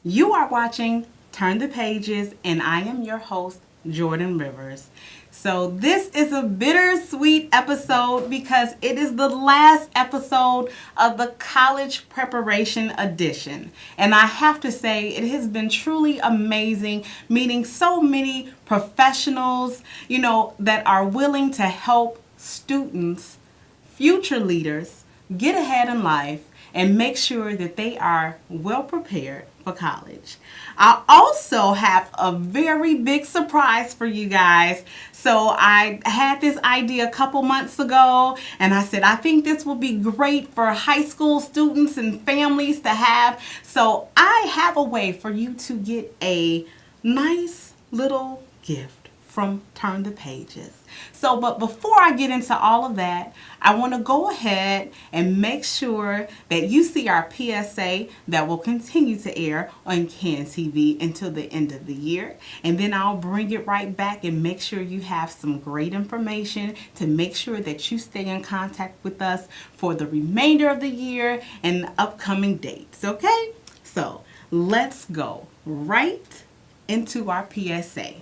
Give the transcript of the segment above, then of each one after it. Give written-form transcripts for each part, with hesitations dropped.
You are watching Turn the Pages, and I am your host, Jordan Rivers. So, this is a bittersweet episode because it is the last episode of the college preparation edition. And I have to say, it has been truly amazing meeting so many professionals, that are willing to help students, future leaders, get ahead in life and make sure that they are well prepared for college. I also have a very big surprise for you guys. So I had this idea a couple months ago and I said, I think this will be great for high school students and families to have. So I have a way for you to get a nice little gift from Turn the Pages. But before I get into all of that, I want to go ahead and make sure that you see our PSA that will continue to air on CAN TV until the end of the year. And then I'll bring it right back and make sure you have some great information to make sure that you stay in contact with us for the remainder of the year and the upcoming dates, okay? So let's go right into our PSA.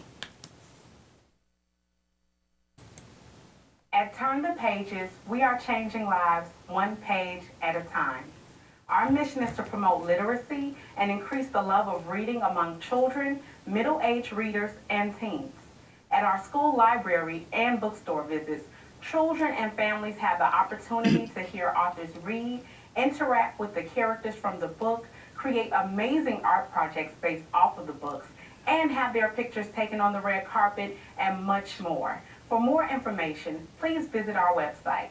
At Turn the Pages, we are changing lives one page at a time. Our mission is to promote literacy and increase the love of reading among children, middle-aged readers, and teens. At our school library and bookstore visits, children and families have the opportunity to hear authors read, interact with the characters from the book, create amazing art projects based off of the books, and have their pictures taken on the red carpet, and much more. For more information, please visit our website.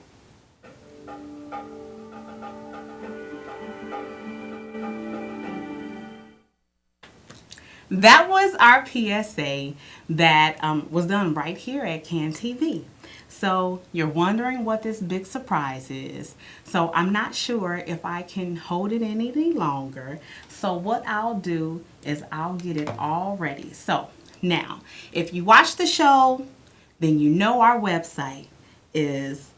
That was our PSA that was done right here at CAN TV. So you're wondering what this big surprise is. So I'm not sure if I can hold it any longer. So what I'll do is I'll get it all ready. So now, if you watch the show, then you know our website is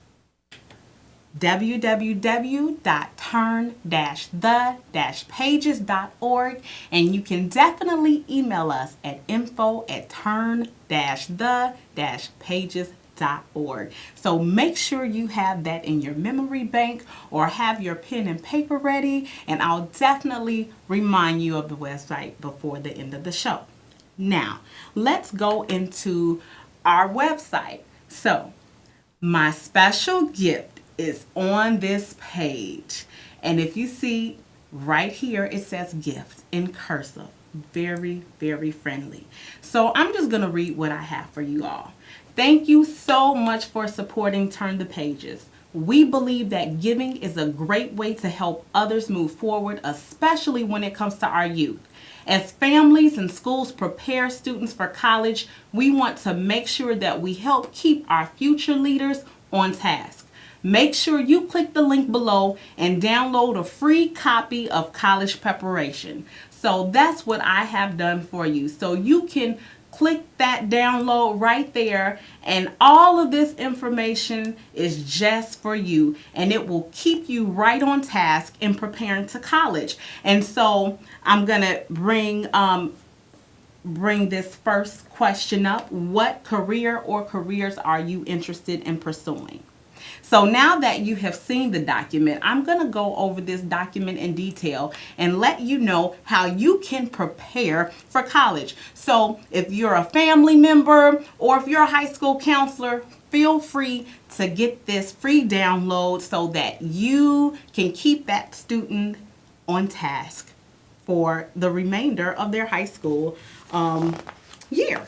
www.turn-the-pages.org, and you can definitely email us at info@turn-the-pages.org. So make sure you have that in your memory bank or have your pen and paper ready, and I'll definitely remind you of the website before the end of the show. Now, let's go into our website. So, my special gift is on this page. And if you see right here, it says gift in cursive. Very, very friendly. So, I'm just going to read what I have for you all. Thank you so much for supporting Turn the Pages. We believe that giving is a great way to help others move forward, especially when it comes to our youth. As families and schools prepare students for college, we want to make sure that we help keep our future leaders on task. Make sure you click the link below and download a free copy of College Preparation. So that's what I have done for you. So you can click that download right there, and all of this information is just for you, and it will keep you right on task in preparing to college. And so I'm gonna bring this first question up. What career or careers are you interested in pursuing? So now that you have seen the document, I'm going to go over this document in detail and let you know how you can prepare for college. So if you're a family member or if you're a high school counselor, feel free to get this free download so that you can keep that student on task for the remainder of their high school year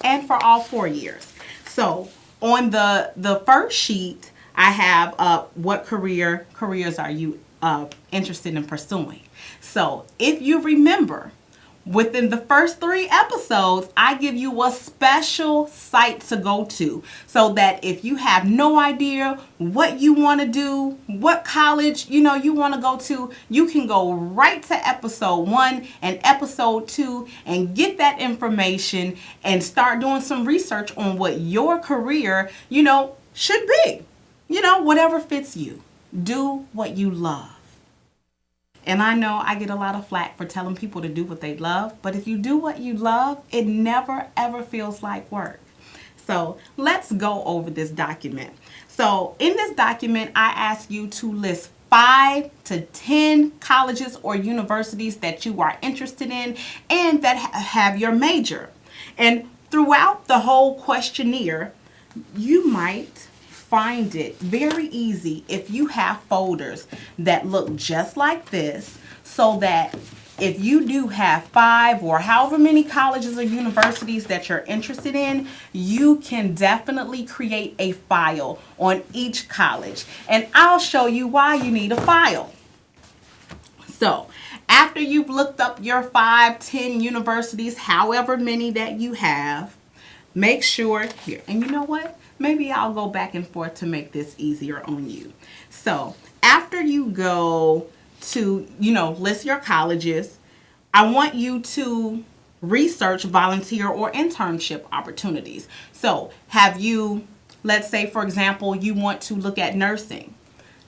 and for all 4 years. So on the first sheet, I have what careers are you interested in pursuing. So if you remember, within the first 3 episodes, I give you a special site to go to so that if you have no idea what you want to do, what college you want to go to, you can go right to episode 1 and episode 2 and get that information and start doing some research on what your career, should be. Whatever fits you. Do what you love. And I know I get a lot of flack for telling people to do what they love, but if you do what you love, it never ever feels like work. So let's go over this document. So in this document, I ask you to list 5 to 10 colleges or universities that you are interested in and that have your major. And throughout the whole questionnaire, you might find it very easy if you have folders that look just like this, so that if you do have 5 or however many colleges or universities that you're interested in, you can definitely create a file on each college. And I'll show you why you need a file. So after you've looked up your 5, 10 universities, however many that you have, make sure here, and you know what? Maybe I'll go back and forth to make this easier on you. So after you go to, list your colleges, I want you to research volunteer or internship opportunities. So have you, let's say, for example, you want to look at nursing.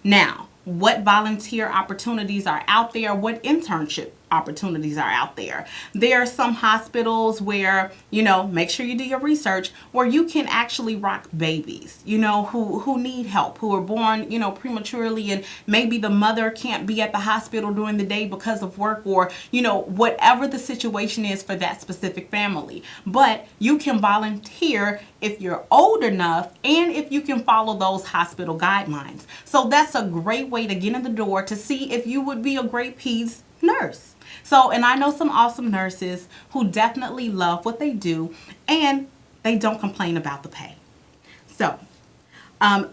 Now, what volunteer opportunities are out there? What internship opportunities are out there? There are some hospitals where, make sure you do your research, where you can actually rock babies, who need help, who are born, prematurely, and maybe the mother can't be at the hospital during the day because of work, or, whatever the situation is for that specific family. But you can volunteer if you're old enough and if you can follow those hospital guidelines. So that's a great way to get in the door to see if you would be a great peds nurse. So, and I know some awesome nurses who definitely love what they do and they don't complain about the pay. So,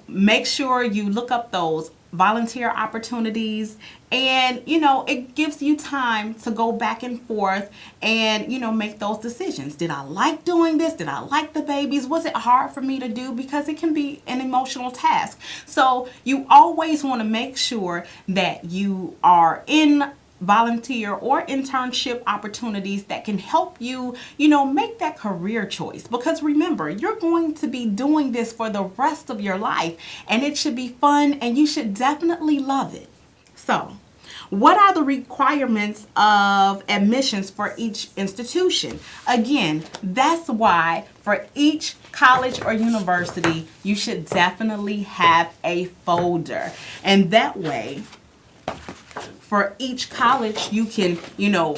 make sure you look up those volunteer opportunities, and it gives you time to go back and forth and make those decisions. Did I like doing this? Did I like the babies? Was it hard for me to do? Because it can be an emotional task. So you always want to make sure that you are in volunteer or internship opportunities that can help you, make that career choice. Because remember, you're going to be doing this for the rest of your life, and it should be fun, and you should definitely love it. So, what are the requirements of admissions for each institution? Again, that's why for each college or university, you should definitely have a folder. And that way, for each college, you can,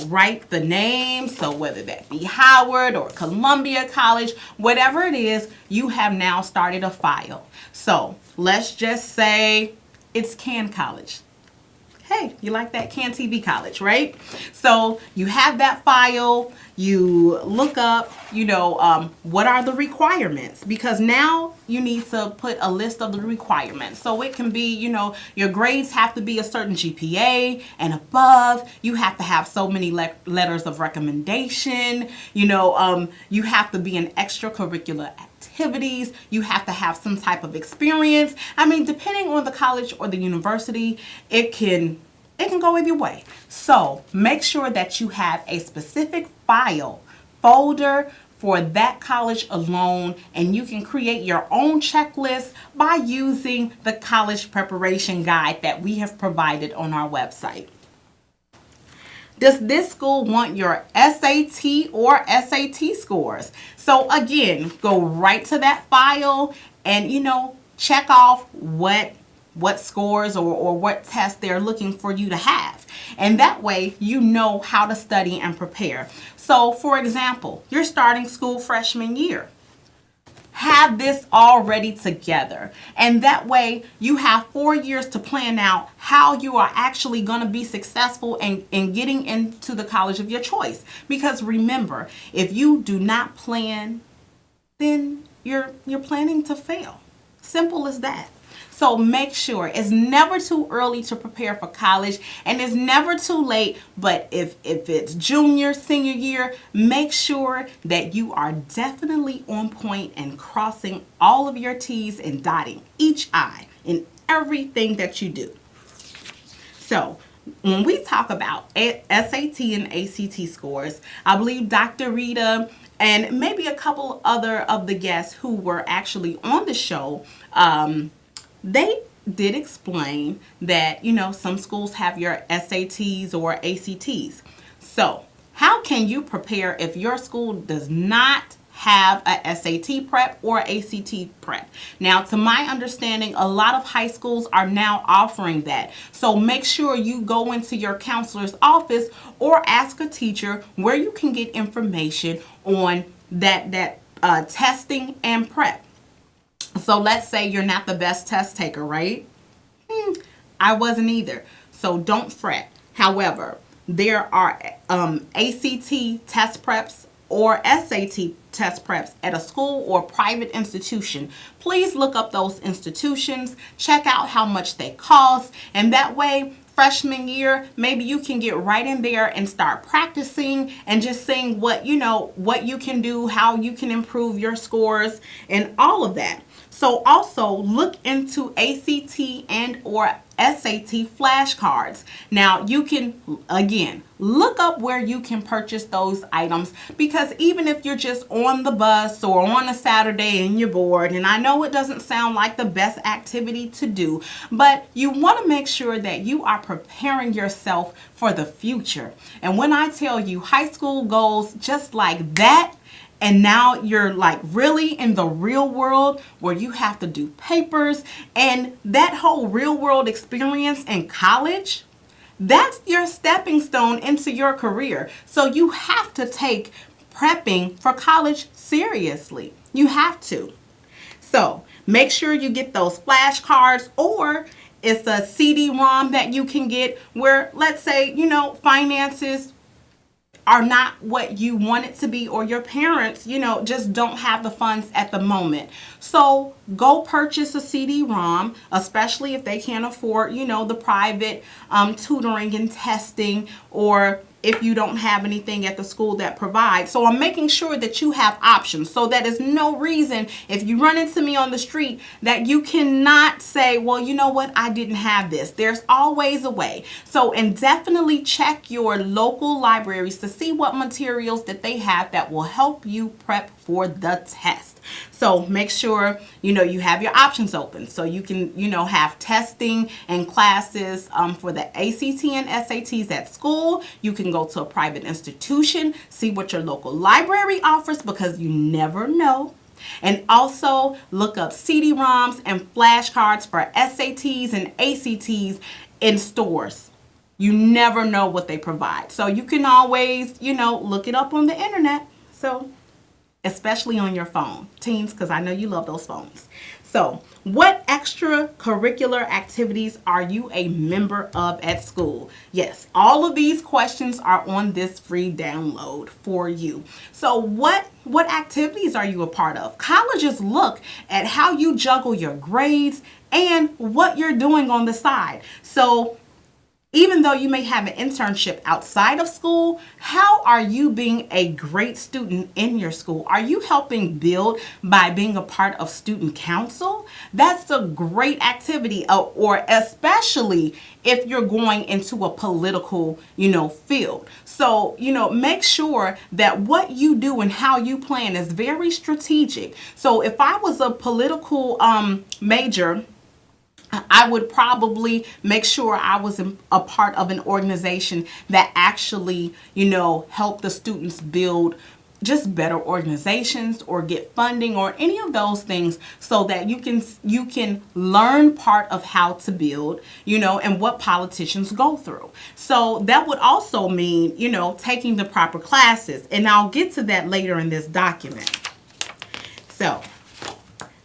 write the name. So whether that be Howard or Columbia College, whatever it is, you have now started a file. So let's just say it's Can College. Hey, you like that? Can TV College, right? So you have that file, you look up, what are the requirements? Because now you need to put a list of the requirements. So it can be, your grades have to be a certain GPA and above. You have to have so many letters of recommendation. You have to be in extracurricular activities. You have to have some type of experience. I mean, depending on the college or the university, it can go either way. So make sure that you have a specific file folder for that college alone, and you can create your own checklist by using the college preparation guide that we have provided on our website. Does this school want your SAT or SAT scores? So again, go right to that file and, check off what scores or what tests they're looking for you to have. And that way you know how to study and prepare. So for example, you're starting school freshman year. Have this already together. And that way you have 4 years to plan out how you are actually going to be successful in getting into the college of your choice. Because remember, if you do not plan, then you're planning to fail. Simple as that. So make sure it's never too early to prepare for college, and it's never too late. But if it's junior, senior year, make sure that you are definitely on point and crossing all of your T's and dotting each I in everything that you do. So when we talk about SAT and ACT scores, I believe Dr. Rita and maybe a couple other of the guests who were actually on the show, they did explain that, some schools have your SATs or ACTs. So, how can you prepare if your school does not have a SAT prep or ACT prep? Now, to my understanding, a lot of high schools are now offering that. So make sure you go into your counselor's office or ask a teacher where you can get information on that testing and prep. So let's say you're not the best test taker, right? I wasn't either. So don't fret. However, there are ACT test preps or SAT test preps at a school or private institution. Please look up those institutions, check out how much they cost, and that way freshman year, maybe you can get right in there and start practicing and just seeing what you can do, how you can improve your scores and all of that. So also look into ACT and or SAT flashcards. Now you can, again, look up where you can purchase those items, because even if you're just on the bus or on a Saturday and you're bored, and I know it doesn't sound like the best activity to do, but you want to make sure that you are preparing yourself for the future. And when I tell you high school goes just like that, and now you're like really in the real world where you have to do papers and that whole real world experience in college, that's your stepping stone into your career. So you have to take prepping for college seriously. You have to. So make sure you get those flashcards, or it's a CD-ROM that you can get where, let's say, finances are not what you want it to be, or your parents, just don't have the funds at the moment. So go purchase a CD-ROM, especially if they can't afford, the private tutoring and testing, or if you don't have anything at the school that provides. So I'm making sure that you have options. So that is no reason if you run into me on the street that you cannot say, well, you know what, I didn't have this. There's always a way. So, and definitely check your local libraries to see what materials that they have that will help you prep for the test. So make sure, you have your options open. So you can, have testing and classes for the ACT and SATs at school. You can go to a private institution, see what your local library offers, because you never know. And also look up CD-ROMs and flashcards for SATs and ACTs in stores. You never know what they provide. So you can always, look it up on the internet. So especially on your phone, teens, because I know you love those phones. So what extracurricular activities are you a member of at school? Yes, all of these questions are on this free download for you. So what activities are you a part of? Colleges look at how you juggle your grades and what you're doing on the side. So even though you may have an internship outside of school, how are you being a great student in your school? Are you helping build by being a part of student council? That's a great activity, or especially if you're going into a political, field. So, make sure that what you do and how you plan is very strategic. So if I was a political major, I would probably make sure I was a part of an organization that actually, helped the students build just better organizations or get funding or any of those things, so that you can learn part of how to build, and what politicians go through. So that would also mean, taking the proper classes, and I'll get to that later in this document. So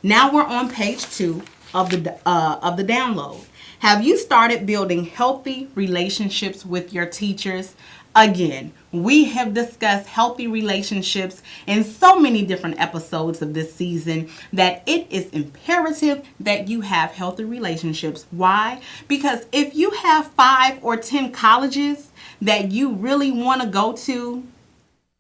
now we're on page 2 of the download. Have you started building healthy relationships with your teachers? Again, we have discussed healthy relationships in so many different episodes of this season that it is imperative that you have healthy relationships. Why? Because if you have 5 or 10 colleges that you really want to go to,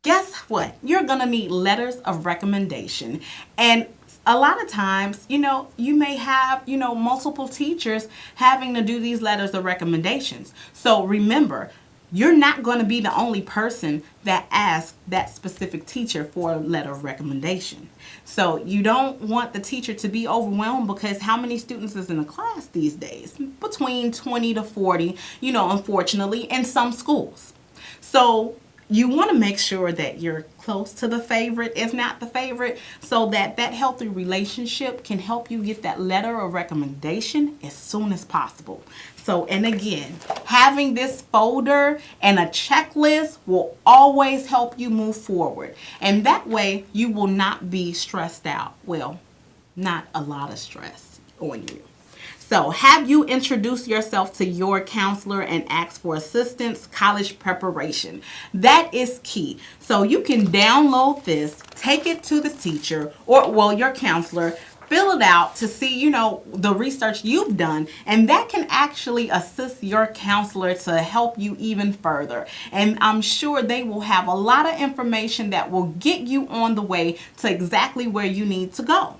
guess what? You're going to need letters of recommendation. And a lot of times, you may have, multiple teachers having to do these letters of recommendations. So remember, you're not going to be the only person that asks that specific teacher for a letter of recommendation. So you don't want the teacher to be overwhelmed, because how many students is in a class these days? Between 20 to 40, unfortunately, in some schools. So you want to make sure that you're close to the favorite, if not the favorite, so that that healthy relationship can help you get that letter of recommendation as soon as possible. So, and again, having this folder and a checklist will always help you move forward. And that way you will not be stressed out. Well, not a lot of stress on you. So, have you introduced yourself to your counselor and asked for assistance? College preparation. That is key. So, you can download this, take it to the teacher or, well, your counselor, fill it out to see, the research you've done, and that can actually assist your counselor to help you even further. And I'm sure they will have a lot of information that will get you on the way to exactly where you need to go.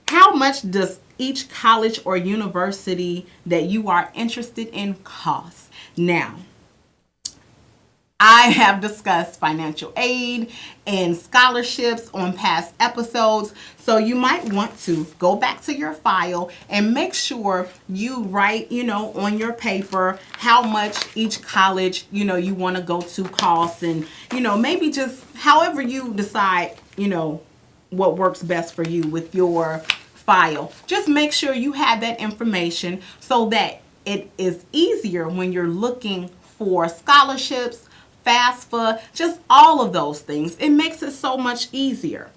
How much does each college or university that you are interested in cost? Now, I have discussed financial aid and scholarships on past episodes, so you might want to go back to your file and make sure you write, on your paper how much each college, you want to go to costs, and, maybe just however you decide, what works best for you with your file. Just make sure you have that information so that it is easier when you're looking for scholarships, FAFSA, just all of those things. It makes it so much easier.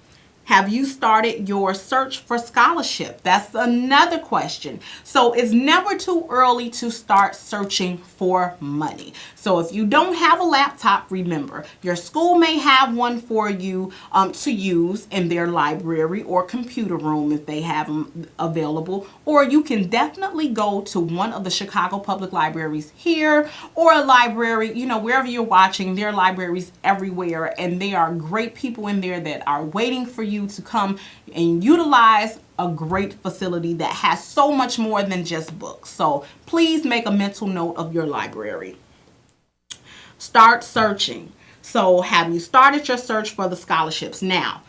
Have you started your search for scholarship? That's another question. So it's never too early to start searching for money. So if you don't have a laptop, remember, your school may have one for you to use in their library or computer room if they have them available. Or you can definitely go to one of the Chicago Public Libraries here, or a library, wherever you're watching. There are libraries everywhere, and there are great people in there that are waiting for you to come and utilize a great facility that has so much more than just books. So please make a mental note of your library. Start searching. So have you started your search for the scholarships? Now,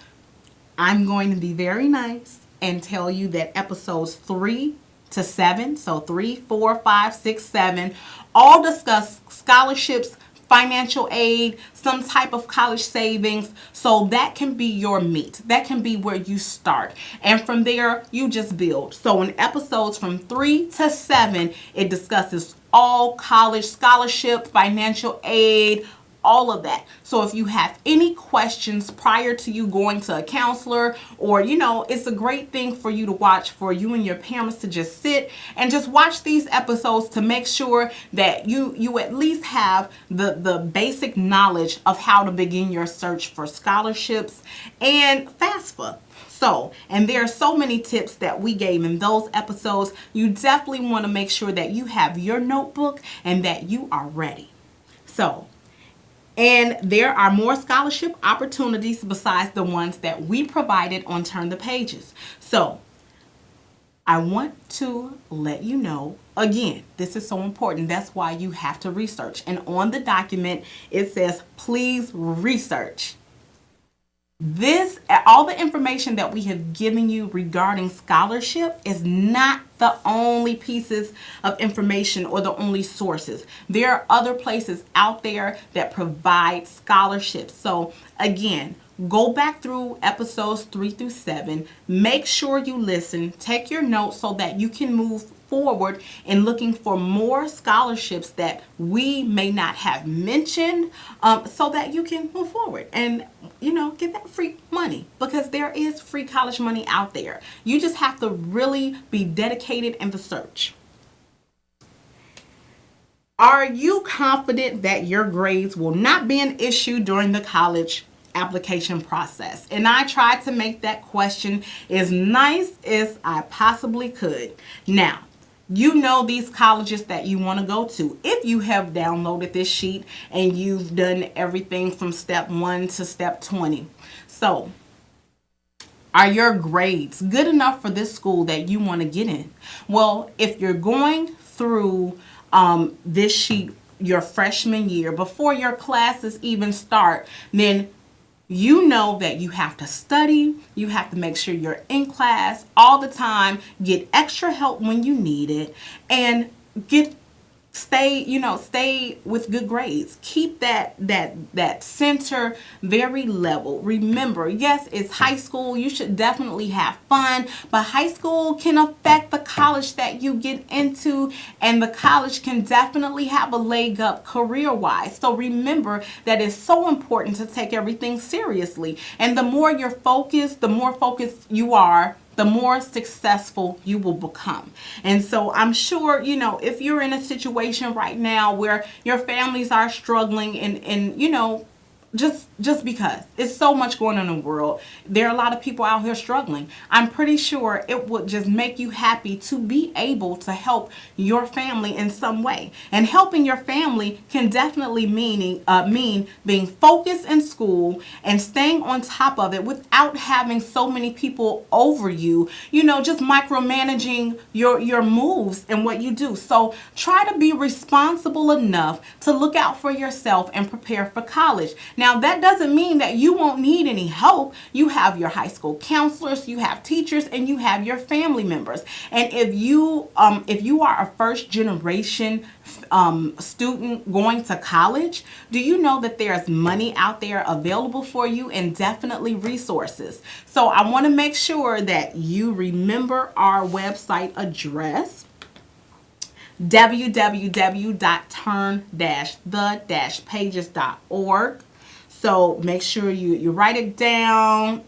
I'm going to be very nice and tell you that episodes 3 to 7, so 3, 4, 5, 6, 7, all discuss scholarships, financial aid, some type of college savings. So that can be your meat. That can be where you start. And from there, you just build. So in episodes from 3 to 7, it discusses all college scholarship, financial aid, all of that. So if you have any questions prior to you going to a counselor, or it's a great thing for you to watch, for you and your parents to just sit and just watch these episodes to make sure that you at least have the basic knowledge of how to begin your search for scholarships and FAFSA. So, and there are so many tips that we gave in those episodes. You definitely want to make sure that you have your notebook and that you are ready. So, and there are more scholarship opportunities besides the ones that we provided on Turn the Pages. So I want to let you know, again, this is so important. That's why you have to research. And on the document, it says, please research. All the information that we have given you regarding scholarship is not the only pieces of information or the only sources. There are other places out there that provide scholarships. So again, go back through episodes 3 through 7. Make sure you listen. Take your notes so that you can move forward in looking for more scholarships that we may not have mentioned, so that you can move forward and get that free money, because there is free college money out there. You just have to really be dedicated in the search. Are you confident that your grades will not be an issue during the college application process? And I tried to make that question as nice as I possibly could. Now, these colleges that you want to go to if you have downloaded this sheet and you've done everything from step 1 to step 20. So, are your grades good enough for this school that you want to get in? Well, if you're going through this sheet, your freshman year, before your classes even start, then you know that you have to study, you have to make sure you're in class all the time, get extra help when you need it, and stay with good grades. Keep that center very level. Remember, yes, it's high school, you should definitely have fun, but high school can affect the college that you get into, and the college can definitely have a leg up career wise. So remember that it's so important to take everything seriously, and the more you're focused, the more focused you are, the more successful you will become. And so I'm sure, if you're in a situation right now where your families are struggling, and just because it's so much going on in the world, there are a lot of people out here struggling. I'm pretty sure it would just make you happy to be able to help your family in some way. And helping your family can definitely mean being focused in school and staying on top of it without having so many people over you, just micromanaging your moves and what you do. So try to be responsible enough to look out for yourself and prepare for college. Now, that doesn't mean that you won't need any help. You have your high school counselors, you have teachers, and you have your family members. And if you are a first generation student going to college, do you know that there's money out there available for you, and definitely resources? So I want to make sure that you remember our website address, www.turn-the-pages.org. So make sure you write it down,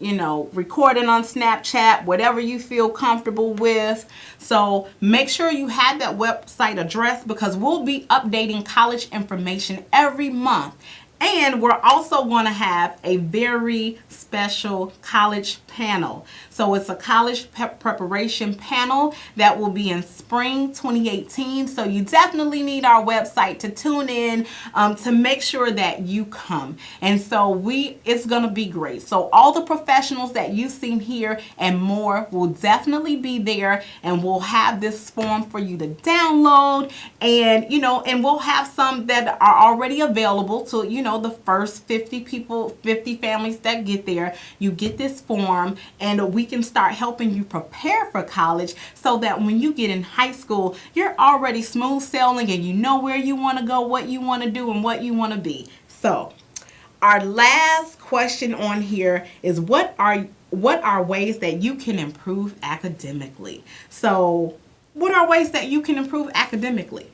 record it on Snapchat, whatever you feel comfortable with. So make sure you have that website address, because we'll be updating college information every month. And we're also going to have a very special college panel. So it's a college preparation panel that will be in spring 2018. So you definitely need our website to tune in to make sure that you come. And so it's going to be great. So all the professionals that you've seen here and more will definitely be there, and we'll have this form for you to download, and and we'll have some that are already available to the first 50 families that get there. You get this form, and we can start helping you prepare for college, so that when you get in high school, you're already smooth sailing, and you know where you want to go, what you want to do, and what you want to be. So our last question on here is, what are ways that you can improve academically? So what are ways that you can improve academically?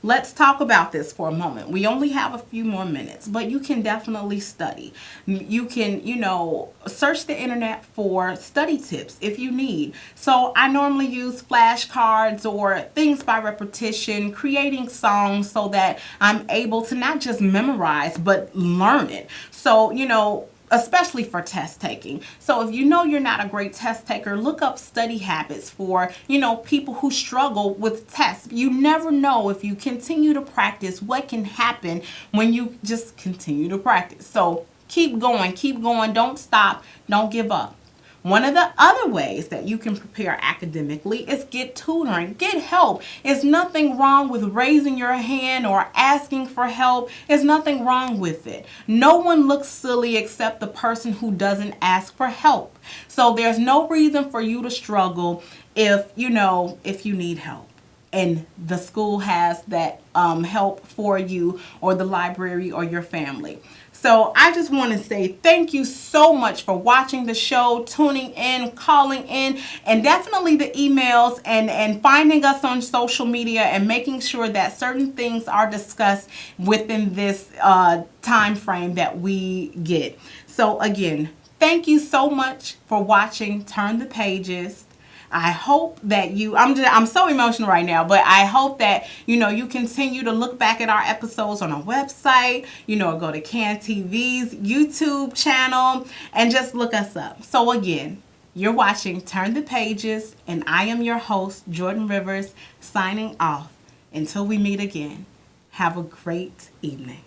Let's talk about this for a moment. We only have a few more minutes, but you can definitely study. You can, search the internet for study tips if you need. So I normally use flashcards or things by repetition, creating songs, so that I'm able to not just memorize, but learn it. So, especially for test taking. So if you're not a great test taker, look up study habits for, people who struggle with tests. You never know, if you continue to practice, what can happen when you just continue to practice. So keep going, don't stop, don't give up. One of the other ways that you can prepare academically is get tutoring, get help. There's nothing wrong with raising your hand or asking for help. There's nothing wrong with it. No one looks silly except the person who doesn't ask for help. So there's no reason for you to struggle if you need help, and the school has that help for you, or the library, or your family. So I just want to say thank you so much for watching the show, tuning in, calling in, and definitely the emails, and finding us on social media, and making sure that certain things are discussed within this time frame that we get. So again, thank you so much for watching Turn the Pages. I hope that I'm so emotional right now, but I hope that, you continue to look back at our episodes on our website, go to CAN TV's YouTube channel, and just look us up. So again, you're watching Turn the Pages, and I am your host, Jordan Rivers, signing off. Until we meet again, have a great evening.